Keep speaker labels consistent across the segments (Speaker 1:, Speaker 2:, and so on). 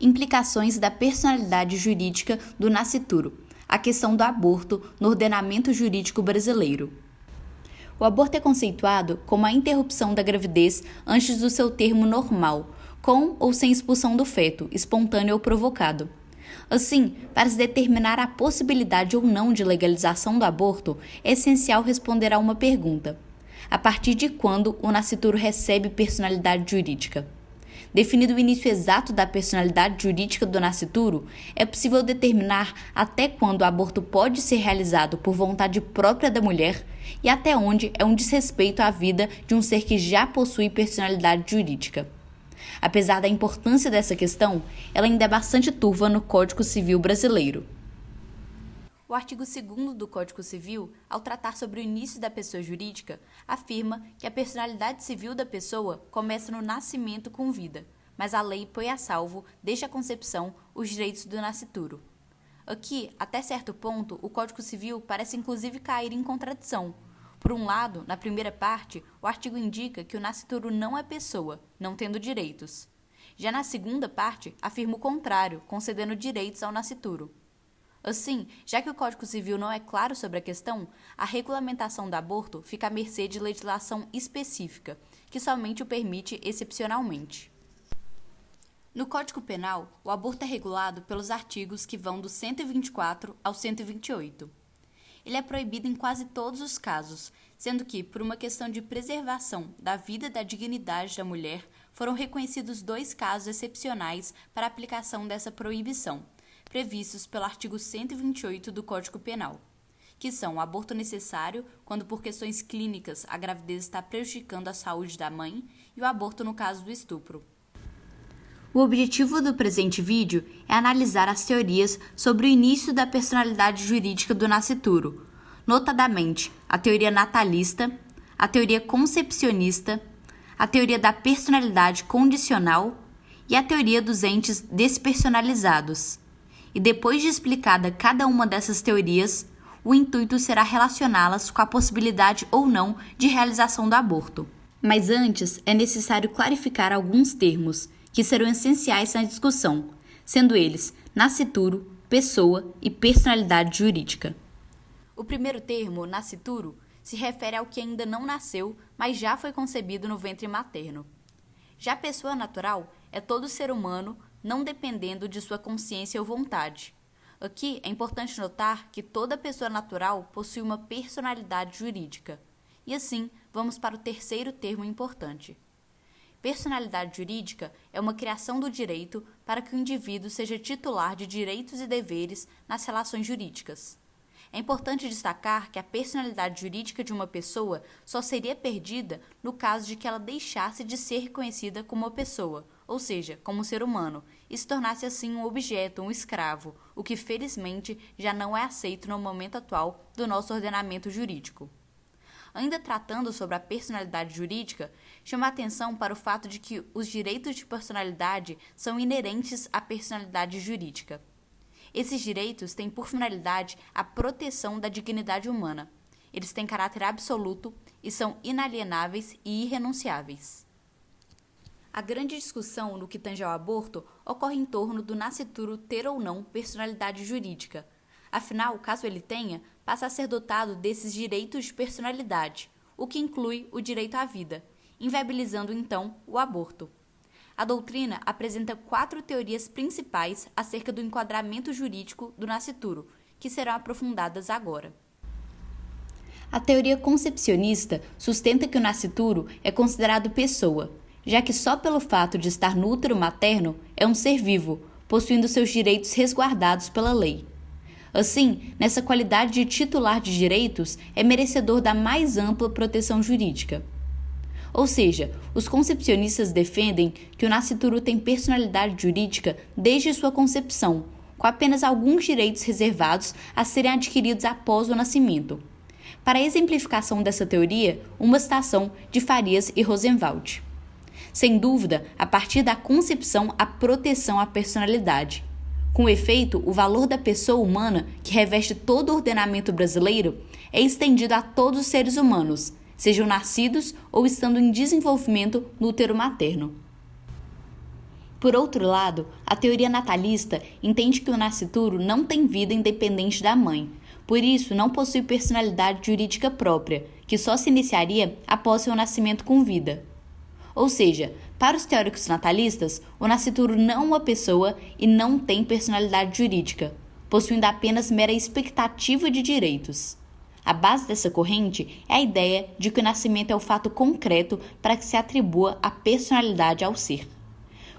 Speaker 1: Implicações da personalidade jurídica do nascituro. A questão do aborto no ordenamento jurídico brasileiro. O aborto é conceituado como a interrupção da gravidez antes do seu termo normal, com ou sem expulsão do feto, espontâneo ou provocado. Assim, para se determinar a possibilidade ou não de legalização do aborto, é essencial responder a uma pergunta: a partir de quando o nascituro recebe personalidade jurídica? Definido o início exato da personalidade jurídica do nascituro, é possível determinar até quando o aborto pode ser realizado por vontade própria da mulher e até onde é um desrespeito à vida de um ser que já possui personalidade jurídica. Apesar da importância dessa questão, ela ainda é bastante turva no Código Civil brasileiro. O artigo 2º do Código Civil, ao tratar sobre o início da pessoa jurídica, afirma que a personalidade civil da pessoa começa no nascimento com vida, mas a lei põe a salvo, desde a concepção, os direitos do nascituro. Aqui, até certo ponto, o Código Civil parece inclusive cair em contradição. Por um lado, na primeira parte, o artigo indica que o nascituro não é pessoa, não tendo direitos. Já na segunda parte, afirma o contrário, concedendo direitos ao nascituro. Assim, já que o Código Civil não é claro sobre a questão, a regulamentação do aborto fica à mercê de legislação específica, que somente o permite excepcionalmente. No Código Penal, o aborto é regulado pelos artigos que vão do 124 ao 128. Ele é proibido em quase todos os casos, sendo que, por uma questão de preservação da vida e da dignidade da mulher, foram reconhecidos 2 casos excepcionais para a aplicação dessa proibição, previstos pelo artigo 128 do Código Penal, que são o aborto necessário, quando por questões clínicas a gravidez está prejudicando a saúde da mãe, e o aborto no caso do estupro. O objetivo do presente vídeo é analisar as teorias sobre o início da personalidade jurídica do nascituro, notadamente a teoria natalista, a teoria concepcionista, a teoria da personalidade condicional e a teoria dos entes despersonalizados. E depois de explicada cada uma dessas teorias, o intuito será relacioná-las com a possibilidade ou não de realização do aborto. Mas antes, é necessário clarificar alguns termos que serão essenciais na discussão, sendo eles nascituro, pessoa e personalidade jurídica. O primeiro termo, nascituro, se refere ao que ainda não nasceu, mas já foi concebido no ventre materno. Já pessoa natural é todo ser humano, não dependendo de sua consciência ou vontade. Aqui é importante notar que toda pessoa natural possui uma personalidade jurídica. E assim, vamos para o terceiro termo importante. Personalidade jurídica é uma criação do direito para que o indivíduo seja titular de direitos e deveres nas relações jurídicas. É importante destacar que a personalidade jurídica de uma pessoa só seria perdida no caso de que ela deixasse de ser reconhecida como uma pessoa, ou seja, como um ser humano, e se tornasse assim um objeto, um escravo, o que felizmente já não é aceito no momento atual do nosso ordenamento jurídico. Ainda tratando sobre a personalidade jurídica, chama a atenção para o fato de que os direitos de personalidade são inerentes à personalidade jurídica. Esses direitos têm por finalidade a proteção da dignidade humana. Eles têm caráter absoluto e são inalienáveis e irrenunciáveis. A grande discussão no que tange ao aborto ocorre em torno do nascituro ter ou não personalidade jurídica. Afinal, caso ele tenha, passa a ser dotado desses direitos de personalidade, o que inclui o direito à vida, inviabilizando então o aborto. A doutrina apresenta 4 teorias principais acerca do enquadramento jurídico do nascituro, que serão aprofundadas agora. A teoria concepcionista sustenta que o nascituro é considerado pessoa, já que só pelo fato de estar no útero materno é um ser vivo, possuindo seus direitos resguardados pela lei. Assim, nessa qualidade de titular de direitos, é merecedor da mais ampla proteção jurídica. Ou seja, os concepcionistas defendem que o nascituro tem personalidade jurídica desde sua concepção, com apenas alguns direitos reservados a serem adquiridos após o nascimento. Para a exemplificação dessa teoria, uma citação de Farias e Rosenwald. Sem dúvida, a partir da concepção, a proteção à personalidade. Com efeito, o valor da pessoa humana, que reveste todo o ordenamento brasileiro, é estendido a todos os seres humanos, sejam nascidos ou estando em desenvolvimento no útero materno. Por outro lado, a teoria natalista entende que o nascituro não tem vida independente da mãe, por isso não possui personalidade jurídica própria, que só se iniciaria após seu nascimento com vida. Ou seja, para os teóricos natalistas, o nascituro não é uma pessoa e não tem personalidade jurídica, possuindo apenas mera expectativa de direitos. A base dessa corrente é a ideia de que o nascimento é o fato concreto para que se atribua a personalidade ao ser.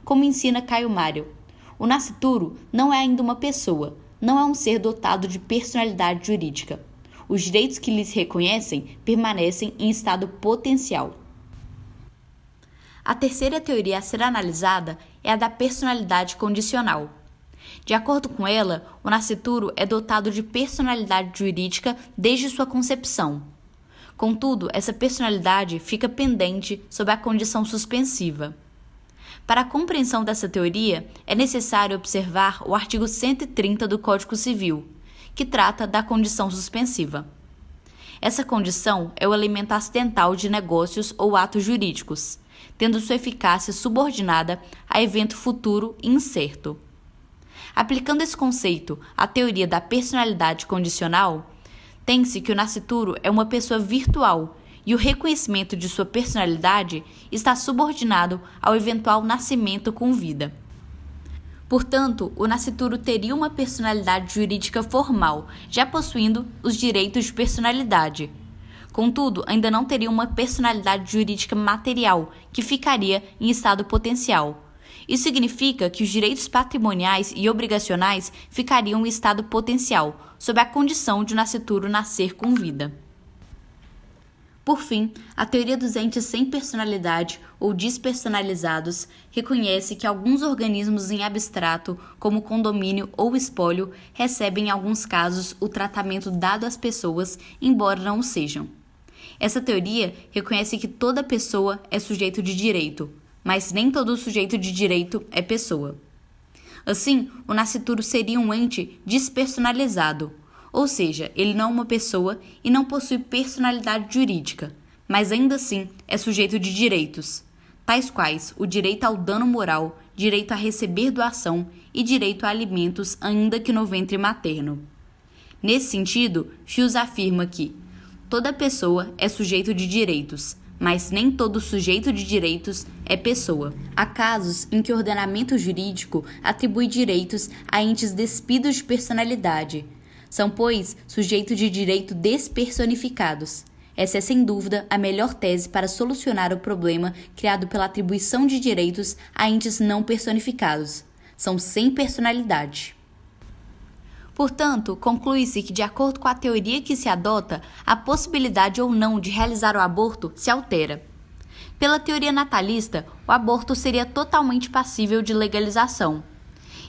Speaker 1: Como ensina Caio Mário, o nascituro não é ainda uma pessoa, não é um ser dotado de personalidade jurídica. Os direitos que lhes reconhecem permanecem em estado potencial. A terceira teoria a ser analisada é a da personalidade condicional. De acordo com ela, o nascituro é dotado de personalidade jurídica desde sua concepção. Contudo, essa personalidade fica pendente sob a condição suspensiva. Para a compreensão dessa teoria, é necessário observar o artigo 130 do Código Civil, que trata da condição suspensiva. Essa condição é o elemento acidental de negócios ou atos jurídicos, tendo sua eficácia subordinada a evento futuro incerto. Aplicando esse conceito à teoria da personalidade condicional, tem-se que o nascituro é uma pessoa virtual e o reconhecimento de sua personalidade está subordinado ao eventual nascimento com vida. Portanto, o nascituro teria uma personalidade jurídica formal, já possuindo os direitos de personalidade. Contudo, ainda não teria uma personalidade jurídica material, que ficaria em estado potencial. Isso significa que os direitos patrimoniais e obrigacionais ficariam em estado potencial, sob a condição de o nascituro nascer com vida. Por fim, a teoria dos entes sem personalidade ou despersonalizados reconhece que alguns organismos em abstrato, como condomínio ou espólio, recebem em alguns casos o tratamento dado às pessoas, embora não o sejam. Essa teoria reconhece que toda pessoa é sujeito de direito, mas nem todo sujeito de direito é pessoa. Assim, o nascituro seria um ente despersonalizado, ou seja, ele não é uma pessoa e não possui personalidade jurídica, mas ainda assim é sujeito de direitos, tais quais o direito ao dano moral, direito a receber doação e direito a alimentos ainda que no ventre materno. Nesse sentido, Fius afirma que toda pessoa é sujeito de direitos, mas nem todo sujeito de direitos é pessoa. Há casos em que o ordenamento jurídico atribui direitos a entes despidos de personalidade. São, pois, sujeitos de direito despersonificados. Essa é, sem dúvida, a melhor tese para solucionar o problema criado pela atribuição de direitos a entes não personificados. São sem personalidade. Portanto, conclui-se que, de acordo com a teoria que se adota, a possibilidade ou não de realizar o aborto se altera. Pela teoria natalista, o aborto seria totalmente passível de legalização.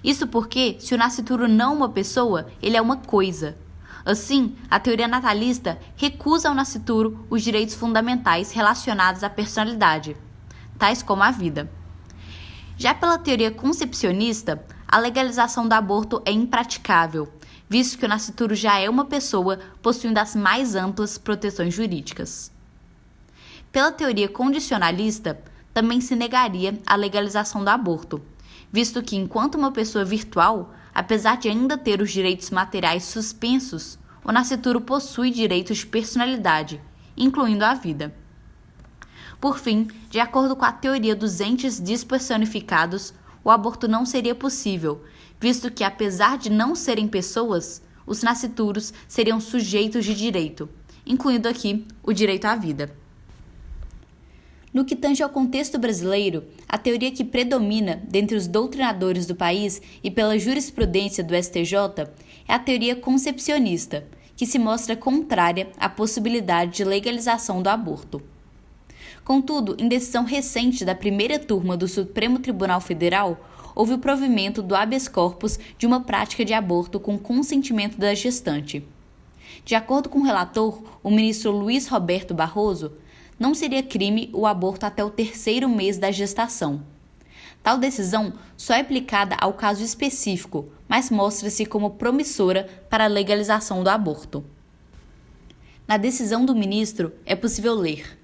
Speaker 1: Isso porque, se o nascituro não é uma pessoa, ele é uma coisa. Assim, a teoria natalista recusa ao nascituro os direitos fundamentais relacionados à personalidade, tais como a vida. Já pela teoria concepcionista, a legalização do aborto é impraticável, visto que o nascituro já é uma pessoa possuindo as mais amplas proteções jurídicas. Pela teoria condicionalista, também se negaria a legalização do aborto, visto que, enquanto uma pessoa virtual, apesar de ainda ter os direitos materiais suspensos, o nascituro possui direitos de personalidade, incluindo a vida. Por fim, de acordo com a teoria dos entes despersonificados, o aborto não seria possível, visto que, apesar de não serem pessoas, os nascituros seriam sujeitos de direito, incluindo aqui o direito à vida. No que tange ao contexto brasileiro, a teoria que predomina dentre os doutrinadores do país e pela jurisprudência do STJ é a teoria concepcionista, que se mostra contrária à possibilidade de legalização do aborto. Contudo, em decisão recente da primeira turma do Supremo Tribunal Federal, houve o provimento do habeas corpus de uma prática de aborto com consentimento da gestante. De acordo com o relator, o ministro Luiz Roberto Barroso, não seria crime o aborto até o 3º mês da gestação. Tal decisão só é aplicada ao caso específico, mas mostra-se como promissora para a legalização do aborto. Na decisão do ministro, é possível ler: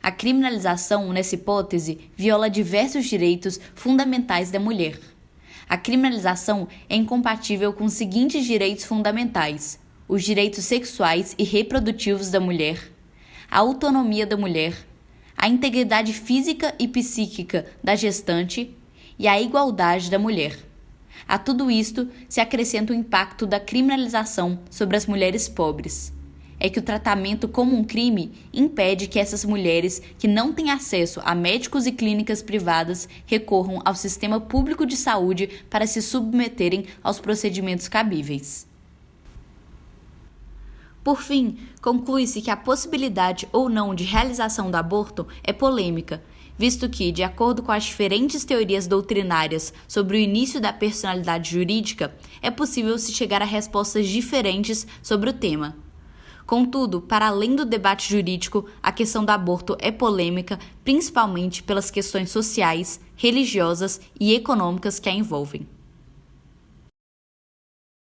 Speaker 1: A criminalização, nessa hipótese, viola diversos direitos fundamentais da mulher. A criminalização é incompatível com os seguintes direitos fundamentais: os direitos sexuais e reprodutivos da mulher, a autonomia da mulher, a integridade física e psíquica da gestante e a igualdade da mulher. A tudo isto se acrescenta o impacto da criminalização sobre as mulheres pobres. É que o tratamento como um crime impede que essas mulheres que não têm acesso a médicos e clínicas privadas recorram ao sistema público de saúde para se submeterem aos procedimentos cabíveis. Por fim, conclui-se que a possibilidade ou não de realização do aborto é polêmica, visto que, de acordo com as diferentes teorias doutrinárias sobre o início da personalidade jurídica, é possível se chegar a respostas diferentes sobre o tema. Contudo, para além do debate jurídico, a questão do aborto é polêmica, principalmente pelas questões sociais, religiosas e econômicas que a envolvem.